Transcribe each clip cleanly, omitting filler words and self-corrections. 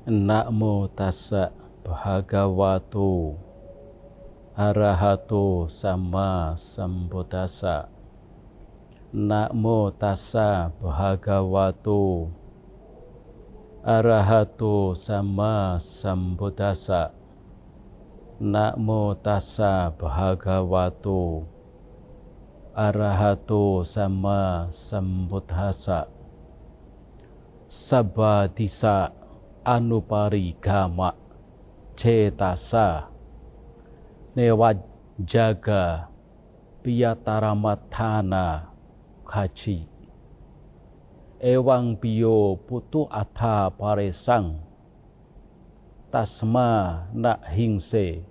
Namo tassa bhagavato arahato sama sambuddhassa. Namo tassa bhagavato arahato sama sambuddhassa. Namo tassa bhagavato arahato sama sambuddhassa. Sabba tissa anuparigama cetasa newajaga piyataramatana kaci ewang biyo putu atha paresang tasma nak hingse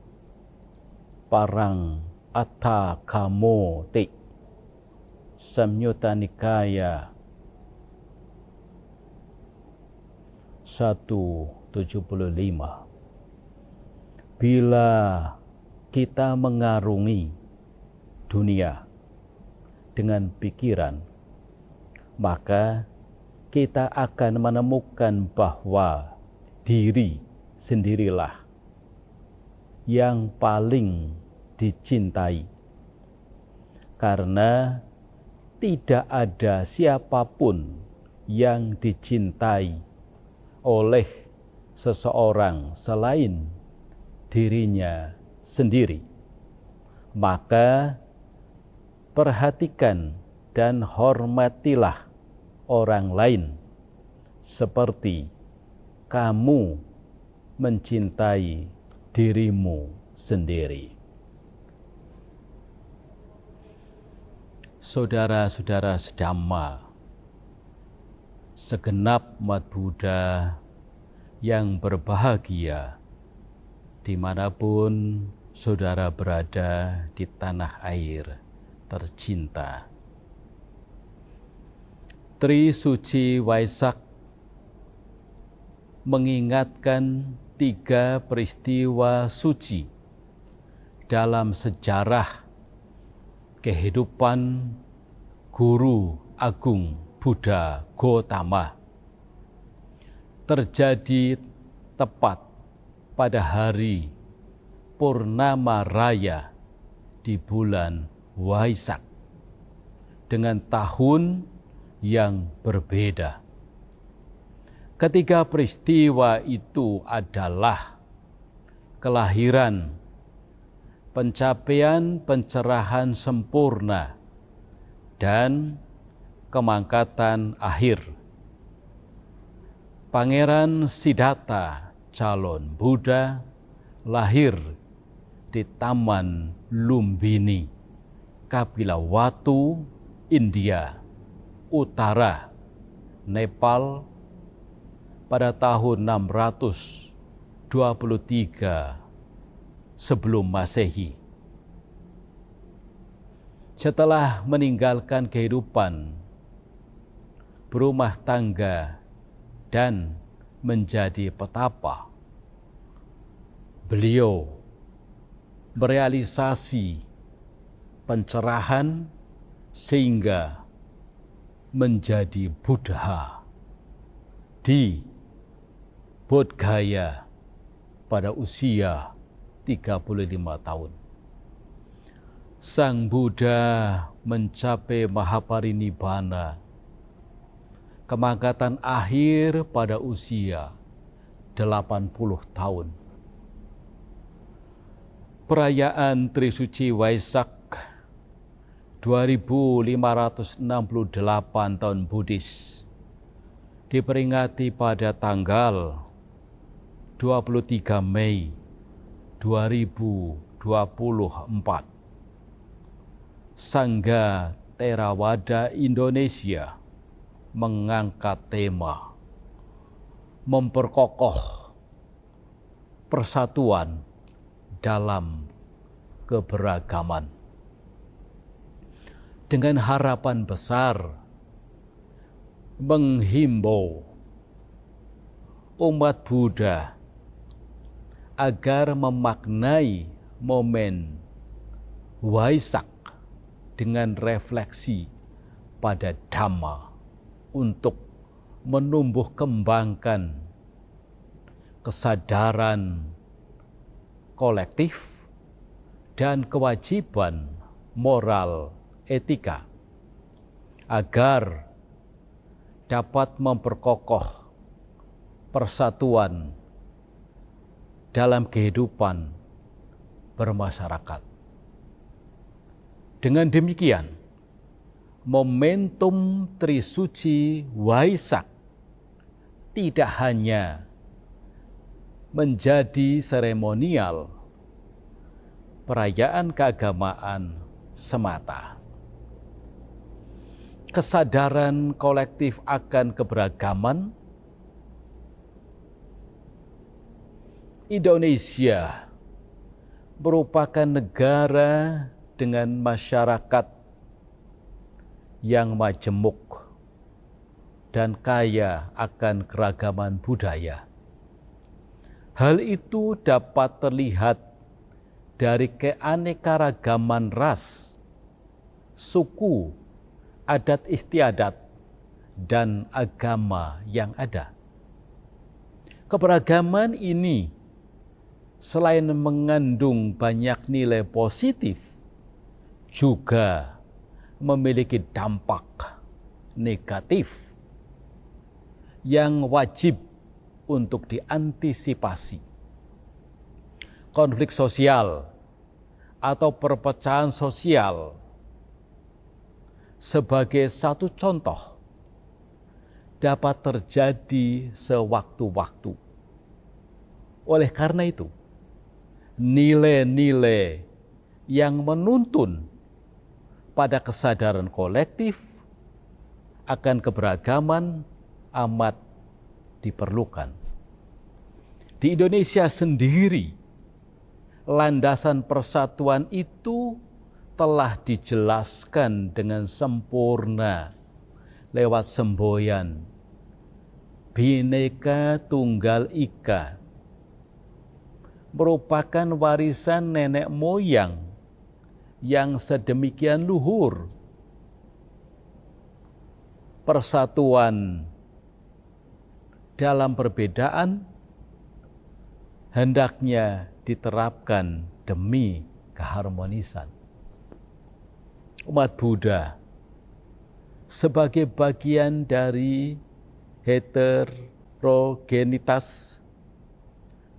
parang atha kamo te Samyutta Nikaya 175. Bila kita mengarungi dunia dengan pikiran, maka kita akan menemukan bahwa diri sendirilah yang paling dicintai, karena tidak ada siapapun yang dicintai oleh seseorang selain dirinya sendiri. Maka perhatikan dan hormatilah orang lain seperti kamu mencintai dirimu sendiri. Saudara-saudara sedhamma, segenap umat Buddha yang berbahagia dimanapun saudara berada di tanah air tercinta. Trisuci Waisak mengingatkan 3 peristiwa suci dalam sejarah kehidupan Guru Agung Buddha Gautama, terjadi tepat pada hari Purnama Raya di bulan Waisak dengan tahun yang berbeda. Ketiga peristiwa itu adalah kelahiran, pencapaian pencerahan sempurna, dan kemangkatan akhir. Pangeran Siddhartha, calon Buddha, lahir di Taman Lumbini, Kapilawatu, India Utara, Nepal pada tahun 623 sebelum Masehi. Setelah meninggalkan kehidupan berumah tangga dan menjadi petapa, beliau berealisasi pencerahan sehingga menjadi Buddha di Bodh Gaya pada usia 35 tahun. Sang Buddha mencapai Mahaparinibbana, kemangkatan akhir pada usia 80 tahun. Perayaan Trisuci Waisak 2568 tahun Buddhis diperingati pada tanggal 23 Mei 2024. Sangga Theravada Indonesia mengangkat tema memperkokoh persatuan dalam keberagaman, dengan harapan besar menghimbau umat Buddha agar memaknai momen Waisak dengan refleksi pada Dhamma untuk menumbuh kembangkan kesadaran kolektif dan kewajiban moral etika agar dapat memperkokoh persatuan dalam kehidupan bermasyarakat. Dengan demikian, momentum Trisuci Waisak tidak hanya menjadi seremonial perayaan keagamaan semata. Kesadaran kolektif akan keberagaman Indonesia merupakan negara dengan masyarakat yang majemuk dan kaya akan keragaman budaya. Hal itu dapat terlihat dari keanekaragaman ras, suku, adat istiadat, dan agama yang ada. Keberagaman ini selain mengandung banyak nilai positif, juga memiliki dampak negatif yang wajib untuk diantisipasi. Konflik sosial atau perpecahan sosial sebagai satu contoh dapat terjadi sewaktu-waktu. Oleh karena itu, nilai-nilai yang menuntun pada kesadaran kolektif akan keberagaman amat diperlukan. Di Indonesia sendiri, landasan persatuan itu telah dijelaskan dengan sempurna lewat semboyan Bhinneka Tunggal Ika, merupakan warisan nenek moyang yang sedemikian luhur. Persatuan dalam perbedaan hendaknya diterapkan demi keharmonisan. Umat Buddha sebagai bagian dari heterogenitas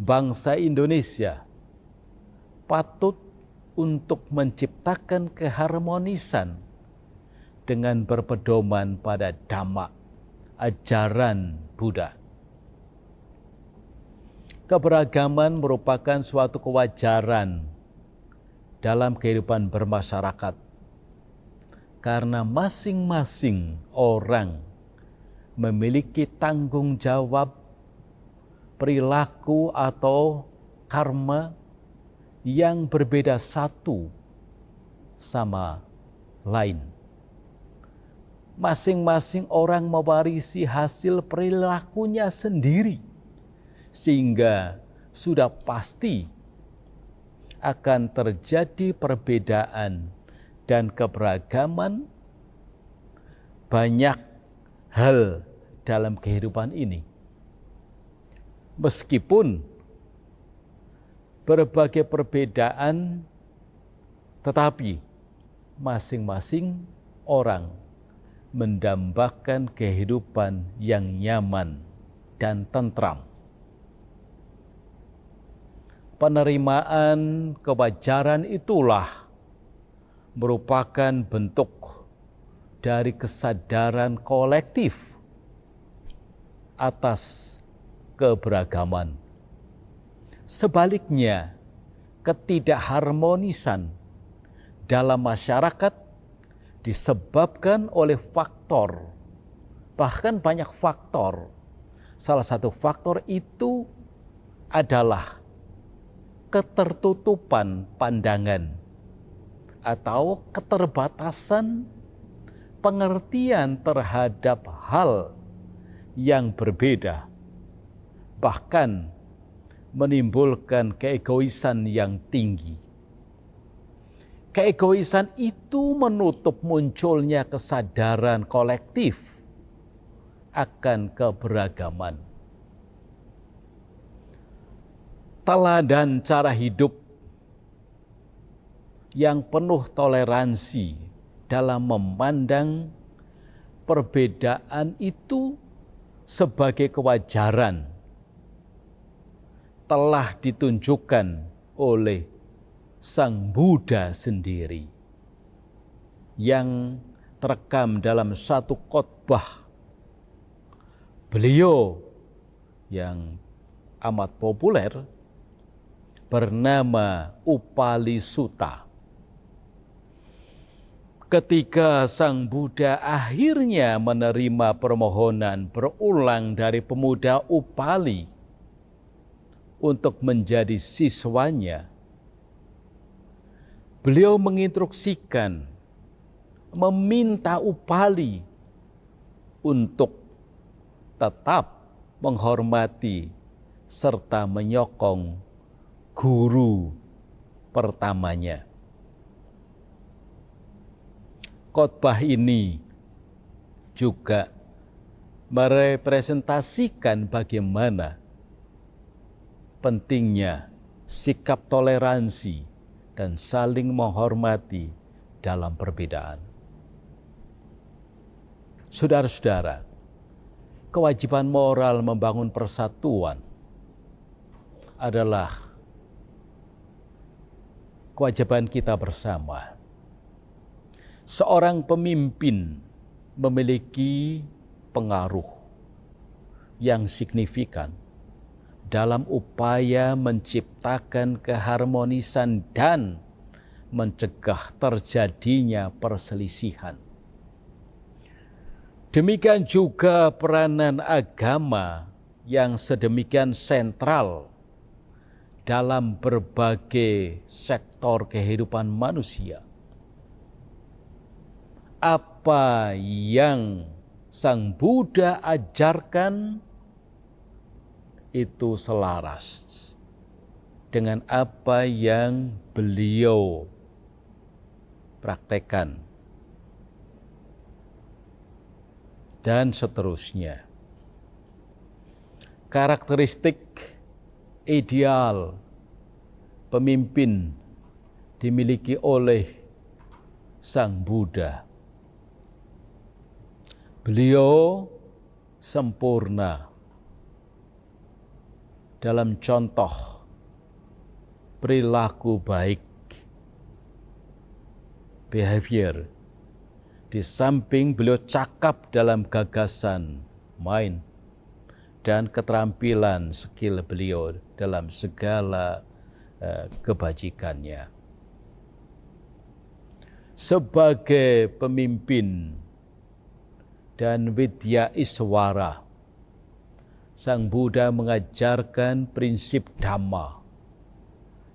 bangsa Indonesia patut untuk menciptakan keharmonisan dengan berpedoman pada Dhamma, ajaran Buddha. Keberagaman merupakan suatu kewajaran dalam kehidupan bermasyarakat, karena masing-masing orang memiliki tanggung jawab, perilaku atau karma yang berbeda satu sama lain. Masing-masing orang mewarisi hasil perilakunya sendiri, sehingga sudah pasti akan terjadi perbedaan dan keberagaman banyak hal dalam kehidupan ini. Meskipun berbagai perbedaan, tetapi masing-masing orang mendambakan kehidupan yang nyaman dan tentram. Penerimaan kewajaran itulah merupakan bentuk dari kesadaran kolektif atas keberagaman. Sebaliknya, ketidakharmonisan dalam masyarakat disebabkan oleh faktor, bahkan banyak faktor. Salah satu faktor itu adalah ketertutupan pandangan atau keterbatasan pengertian terhadap hal yang berbeda, bahkan menimbulkan keegoisan yang tinggi. Keegoisan itu menutup munculnya kesadaran kolektif akan keberagaman. teladan cara hidup yang penuh toleransi dalam memandang perbedaan itu sebagai kewajaran telah ditunjukkan oleh Sang Buddha sendiri yang terekam dalam satu khotbah beliau yang amat populer bernama Upali Sutta. Ketika Sang Buddha akhirnya menerima permohonan berulang dari pemuda Upali untuk menjadi siswanya, beliau menginstruksikan, meminta Upali untuk tetap menghormati serta menyokong guru pertamanya. Khotbah ini juga merepresentasikan bagaimana pentingnya sikap toleransi dan saling menghormati dalam perbedaan. Saudara-saudara, kewajiban moral membangun persatuan adalah kewajiban kita bersama. Seorang pemimpin memiliki pengaruh yang signifikan dalam upaya menciptakan keharmonisan dan mencegah terjadinya perselisihan. Demikian juga peranan agama yang sedemikian sentral dalam berbagai sektor kehidupan manusia. Apa yang Sang Buddha ajarkan itu selaras dengan apa yang beliau praktekkan. Dan seterusnya. Karakteristik ideal pemimpin dimiliki oleh Sang Buddha. Beliau sempurna dalam contoh perilaku baik, behavior. Di samping beliau cakap dalam gagasan, mind, dan keterampilan skill beliau dalam segala kebajikannya. Sebagai pemimpin dan widya iswara, Sang Buddha mengajarkan prinsip Dhamma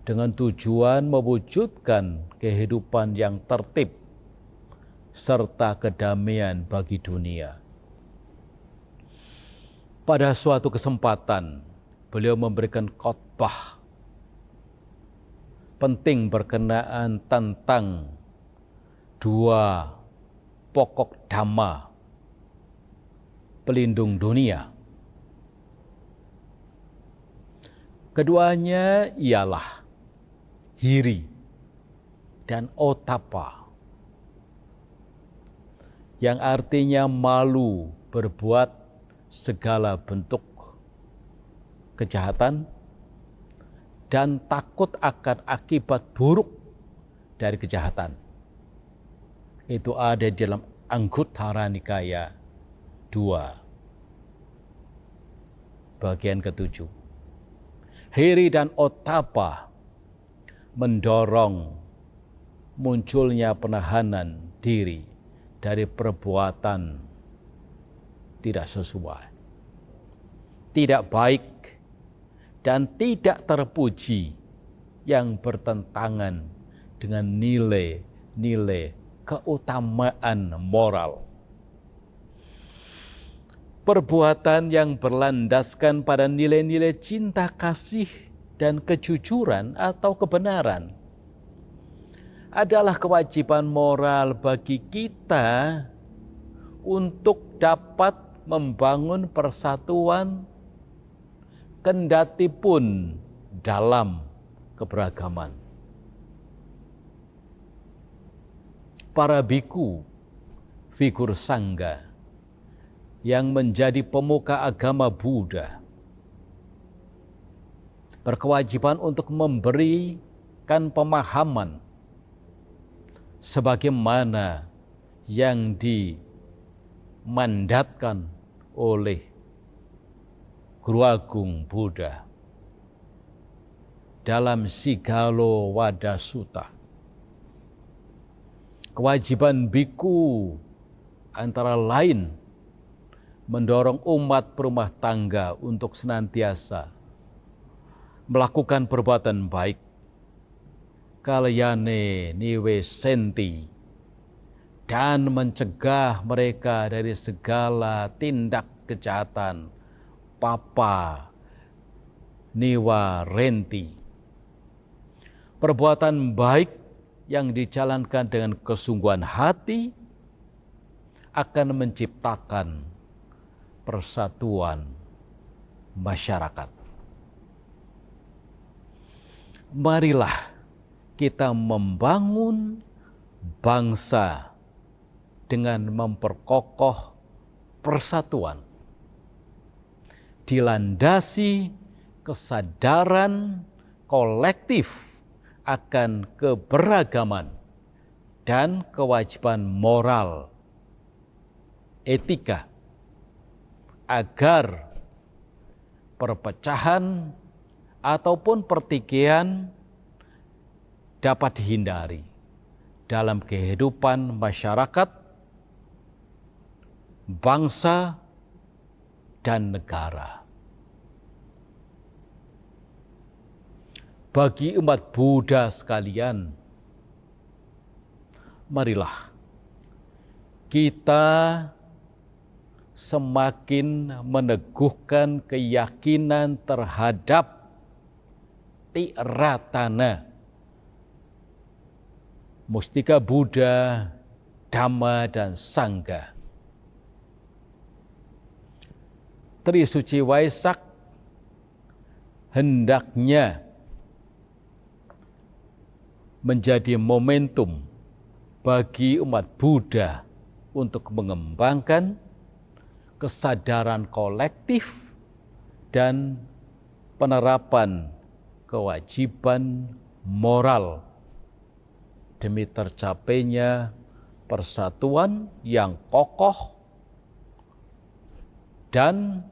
dengan tujuan mewujudkan kehidupan yang tertib serta kedamaian bagi dunia. Pada suatu kesempatan, beliau memberikan khotbah penting berkenaan tentang dua pokok dhamma pelindung dunia. Keduanya ialah hiri dan otapa, yang artinya malu berbuat segala bentuk kejahatan dan takut akan akibat buruk dari kejahatan. Itu ada di dalam Anguttara Nikaya 2, bagian ke-7. Hiri dan otapa mendorong munculnya penahanan diri dari perbuatan tidak sesuai, tidak baik, dan tidak terpuji yang bertentangan dengan nilai-nilai keutamaan moral. Perbuatan yang berlandaskan pada nilai-nilai cinta kasih dan kejujuran atau kebenaran adalah kewajiban moral bagi kita untuk dapat membangun persatuan, kendati pun dalam keberagaman. Para biku, figur sangga yang menjadi pemuka agama Buddha, berkewajiban untuk memberikan pemahaman sebagaimana yang dimandatkan oleh Guru Agung Buddha dalam Sigalo Wada Sutta. Kewajiban biku antara lain mendorong umat berumah tangga untuk senantiasa melakukan perbuatan baik, kalyane niwe senti, dan mencegah mereka dari segala tindak kejahatan, papa niwa renti. Perbuatan baik yang dijalankan dengan kesungguhan hati akan menciptakan persatuan masyarakat. Marilah kita membangun bangsa dengan memperkokoh persatuan, dilandasi kesadaran kolektif akan keberagaman dan kewajiban moral, etika, agar perpecahan ataupun pertikaian dapat dihindari dalam kehidupan masyarakat, bangsa, dan negara. Bagi umat Buddha sekalian, marilah kita semakin meneguhkan keyakinan terhadap Tiratana, mustika Buddha, Dhamma, dan Sangha. Trisuci Waisak hendaknya menjadi momentum bagi umat Buddha untuk mengembangkan kesadaran kolektif dan penerapan kewajiban moral demi tercapainya persatuan yang kokoh dan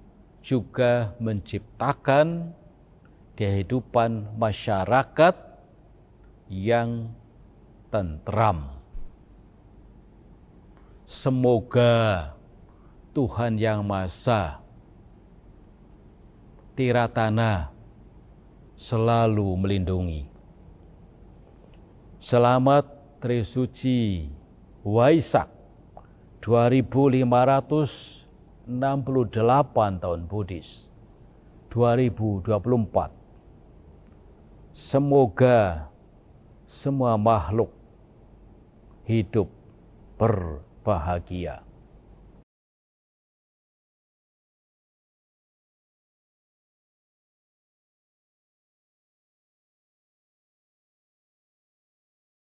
juga menciptakan kehidupan masyarakat yang tentram. Semoga Tuhan Yang Maha Esa, Tiratana, selalu melindungi. Selamat Trisuci Waisak 2568 tahun Buddhis 2024. Semoga semua makhluk hidup berbahagia.